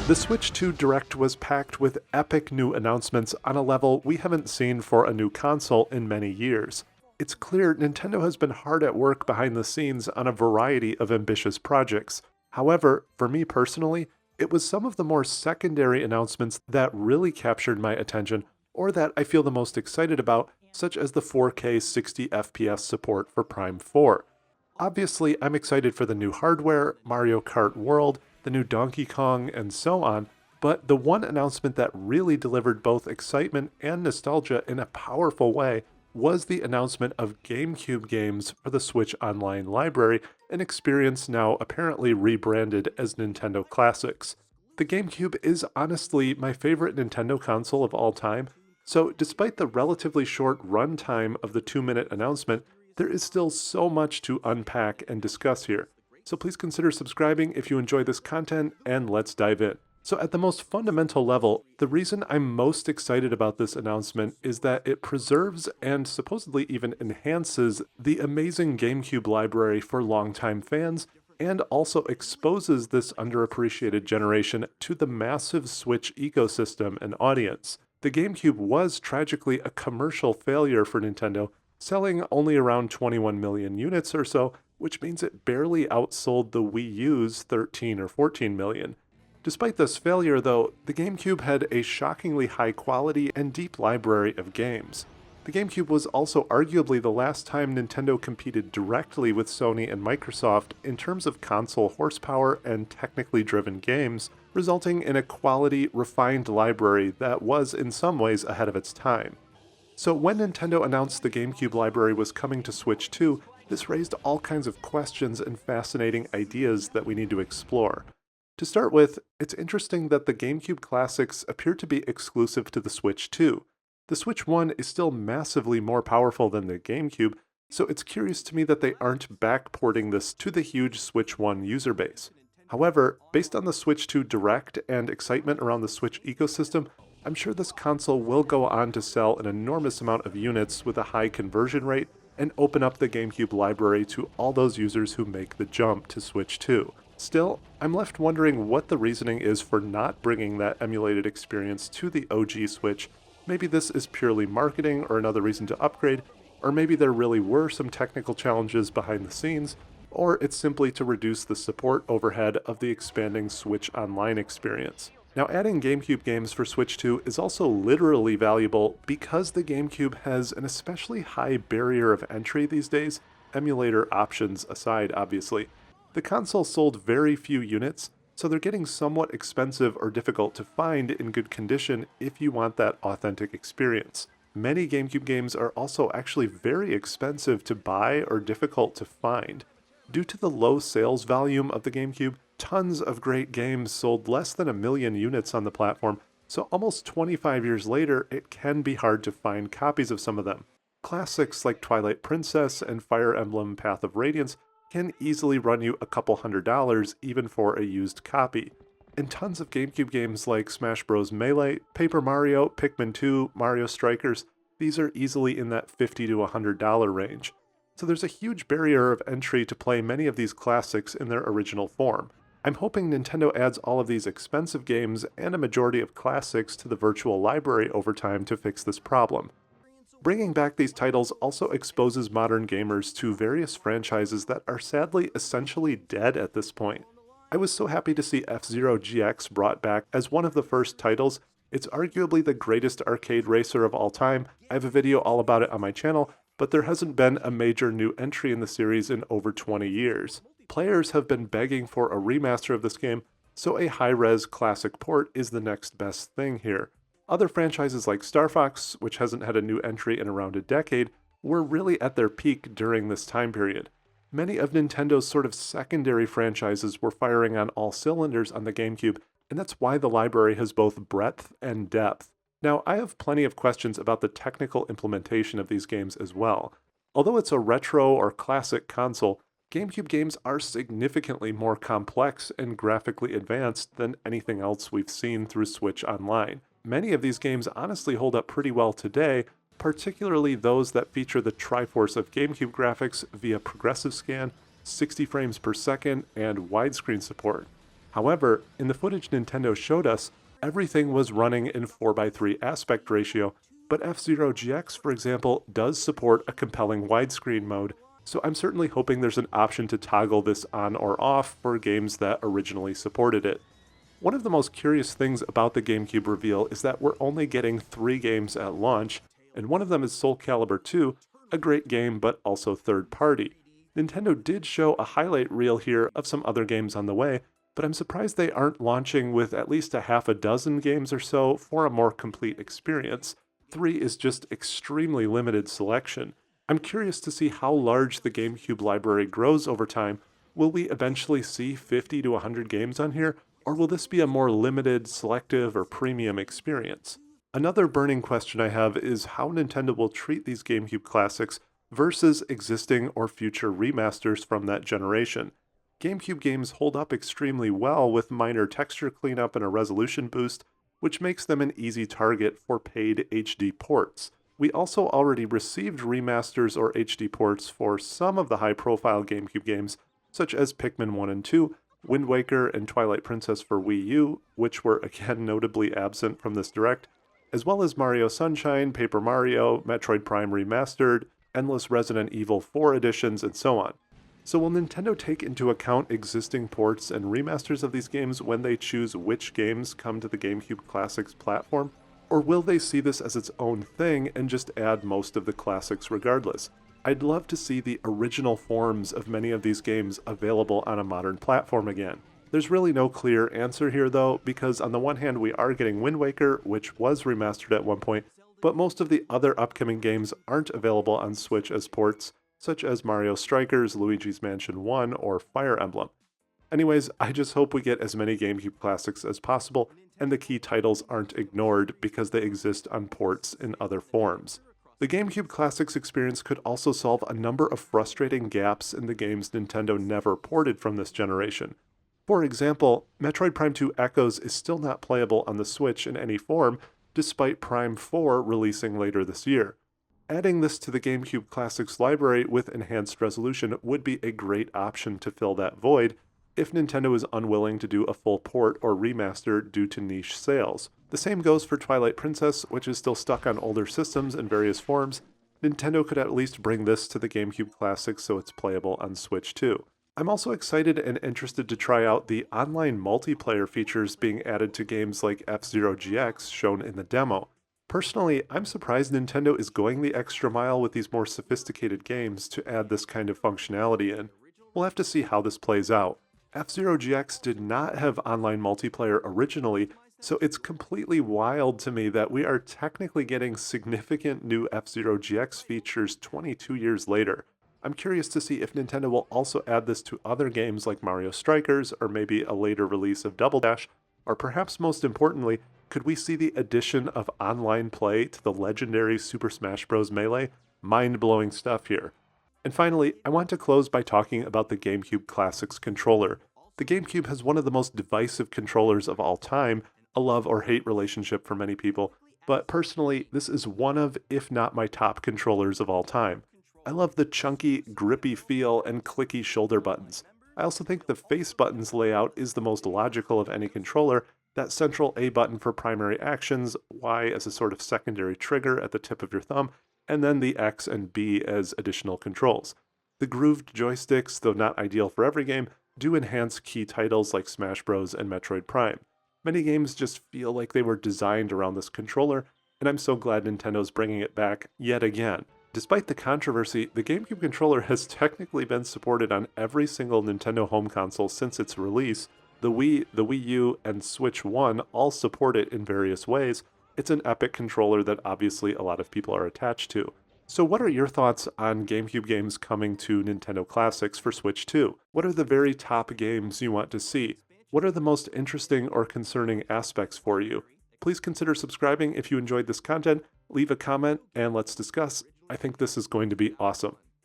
The Switch 2 Direct was packed with epic new announcements on a level we haven't seen for a new console in many years. It's clear Nintendo has been hard at work behind the scenes on a variety of ambitious projects. However, for me personally, it was some of the more secondary announcements that really captured my attention, or that I feel the most excited about, such as the 4K 60 FPS support for Prime 4. Obviously, I'm excited for the new hardware, Mario Kart World, the new Donkey Kong, and so on, but the one announcement that really delivered both excitement and nostalgia in a powerful way was the announcement of GameCube games for the Switch Online library, an experience now apparently rebranded as Nintendo Classics. The GameCube is honestly my favorite Nintendo console of all time, so despite the relatively short runtime of the 2-minute announcement, there is still so much to unpack and discuss here. So please consider subscribing if you enjoy this content, and let's dive in. So at the most fundamental level, the reason I'm most excited about this announcement is that it preserves and supposedly even enhances the amazing GameCube library for longtime fans, and also exposes this underappreciated generation to the massive Switch ecosystem and audience. The GameCube was tragically a commercial failure for Nintendo, selling only around 21 million units or so, which means it barely outsold the Wii U's 13 or 14 million. Despite this failure though, the GameCube had a shockingly high quality and deep library of games. The GameCube was also arguably the last time Nintendo competed directly with Sony and Microsoft in terms of console horsepower and technically driven games, resulting in a quality, refined library that was in some ways ahead of its time. So when Nintendo announced the GameCube library was coming to Switch 2, this raised all kinds of questions and fascinating ideas that we need to explore. To start with, it's interesting that the GameCube classics appear to be exclusive to the Switch 2. The Switch 1 is still massively more powerful than the GameCube, so it's curious to me that they aren't backporting this to the huge Switch 1 user base. However, based on the Switch 2 Direct and excitement around the Switch ecosystem, I'm sure this console will go on to sell an enormous amount of units with a high conversion rate and open up the GameCube library to all those users who make the jump to Switch 2. Still, I'm left wondering what the reasoning is for not bringing that emulated experience to the OG Switch. Maybe this is purely marketing or another reason to upgrade, or maybe there really were some technical challenges behind the scenes, or it's simply to reduce the support overhead of the expanding Switch Online experience. Now, adding GameCube games for Switch 2 is also literally valuable because the GameCube has an especially high barrier of entry these days, emulator options aside obviously. The console sold very few units, so they're getting somewhat expensive or difficult to find in good condition if you want that authentic experience. Many GameCube games are also actually very expensive to buy or difficult to find. Due to the low sales volume of the GameCube, tons of great games sold less than 1 million units on the platform, so almost 25 years later, it can be hard to find copies of some of them. Classics like Twilight Princess and Fire Emblem Path of Radiance can easily run you a couple $100 even for a used copy. And tons of GameCube games like Smash Bros. Melee, Paper Mario, Pikmin 2, Mario Strikers, these are easily in that $50 to $100 range. So there's a huge barrier of entry to play many of these classics in their original form. I'm hoping Nintendo adds all of these expensive games and a majority of classics to the virtual library over time to fix this problem. Bringing back these titles also exposes modern gamers to various franchises that are sadly essentially dead at this point. I was so happy to see F-Zero GX brought back as one of the first titles. It's arguably the greatest arcade racer of all time. I have a video all about it on my channel, but there hasn't been a major new entry in the series in over 20 years. Players have been begging for a remaster of this game, so a high-res classic port is the next best thing here. Other franchises like Star Fox, which hasn't had a new entry in around a decade, were really at their peak during this time period. Many of Nintendo's sort of secondary franchises were firing on all cylinders on the GameCube, and that's why the library has both breadth and depth. Now, I have plenty of questions about the technical implementation of these games as well. Although it's a retro or classic console, GameCube games are significantly more complex and graphically advanced than anything else we've seen through Switch Online. Many of these games honestly hold up pretty well today, particularly those that feature the Triforce of GameCube graphics via progressive scan, 60 frames per second, and widescreen support. However, in the footage Nintendo showed us, everything was running in 4:3 aspect ratio, but F-Zero GX, for example, does support a compelling widescreen mode, so I'm certainly hoping there's an option to toggle this on or off for games that originally supported it. One of the most curious things about the GameCube reveal is that we're only getting 3 games at launch, and one of them is Soul Calibur 2, a great game but also third-party. Nintendo did show a highlight reel here of some other games on the way, but I'm surprised they aren't launching with at least a half a dozen games or so for a more complete experience. 3 is just extremely limited selection. I'm curious to see how large the GameCube library grows over time. Will we eventually see 50 to 100 games on here, or will this be a more limited, selective, or premium experience? Another burning question I have is how Nintendo will treat these GameCube classics versus existing or future remasters from that generation. GameCube games hold up extremely well with minor texture cleanup and a resolution boost, which makes them an easy target for paid HD ports. We also already received remasters or HD ports for some of the high-profile GameCube games, such as Pikmin 1 and 2, Wind Waker, and Twilight Princess for Wii U, which were again notably absent from this direct, as well as Mario Sunshine, Paper Mario, Metroid Prime Remastered, endless Resident Evil 4 editions, and so on. So will Nintendo take into account existing ports and remasters of these games when they choose which games come to the GameCube Classics platform? Or will they see this as its own thing and just add most of the classics regardless? I'd love to see the original forms of many of these games available on a modern platform again. There's really no clear answer here though, because on the one hand we are getting Wind Waker, which was remastered at one point, but most of the other upcoming games aren't available on Switch as ports, such as Mario Strikers, Luigi's Mansion 1, or Fire Emblem. Anyways, I just hope we get as many GameCube classics as possible, and the key titles aren't ignored because they exist on ports in other forms. The GameCube Classics experience could also solve a number of frustrating gaps in the games Nintendo never ported from this generation. For example, Metroid Prime 2 Echoes is still not playable on the Switch in any form, despite Prime 4 releasing later this year. Adding this to the GameCube Classics library with enhanced resolution would be a great option to fill that void, if Nintendo is unwilling to do a full port or remaster due to niche sales. The same goes for Twilight Princess, which is still stuck on older systems in various forms. Nintendo could at least bring this to the GameCube Classics so it's playable on Switch too. I'm also excited and interested to try out the online multiplayer features being added to games like F-Zero GX shown in the demo. Personally, I'm surprised Nintendo is going the extra mile with these more sophisticated games to add this kind of functionality in. We'll have to see how this plays out. F-Zero GX did not have online multiplayer originally, so it's completely wild to me that we are technically getting significant new F-Zero GX features 22 years later. I'm curious to see if Nintendo will also add this to other games like Mario Strikers, or maybe a later release of Double Dash, or perhaps most importantly, could we see the addition of online play to the legendary Super Smash Bros. Melee? Mind-blowing stuff here. And finally, I want to close by talking about the GameCube Classics controller. The GameCube has one of the most divisive controllers of all time, a love or hate relationship for many people, but personally, this is one of, if not my top controllers of all time. I love the chunky, grippy feel and clicky shoulder buttons. I also think the face buttons layout is the most logical of any controller, that central A button for primary actions, Y as a sort of secondary trigger at the tip of your thumb, and then the X and B as additional controls. The grooved joysticks, though not ideal for every game, do enhance key titles like Smash Bros. And Metroid Prime. Many games just feel like they were designed around this controller, and I'm so glad Nintendo's bringing it back yet again. Despite the controversy, the GameCube controller has technically been supported on every single Nintendo home console since its release. The Wii, the Wii U, and Switch 1 all support it in various ways. It's an epic controller that obviously a lot of people are attached to. So what are your thoughts on GameCube games coming to Nintendo Classics for Switch 2? What are the very top games you want to see? What are the most interesting or concerning aspects for you? Please consider subscribing if you enjoyed this content, leave a comment, and let's discuss. I think this is going to be awesome.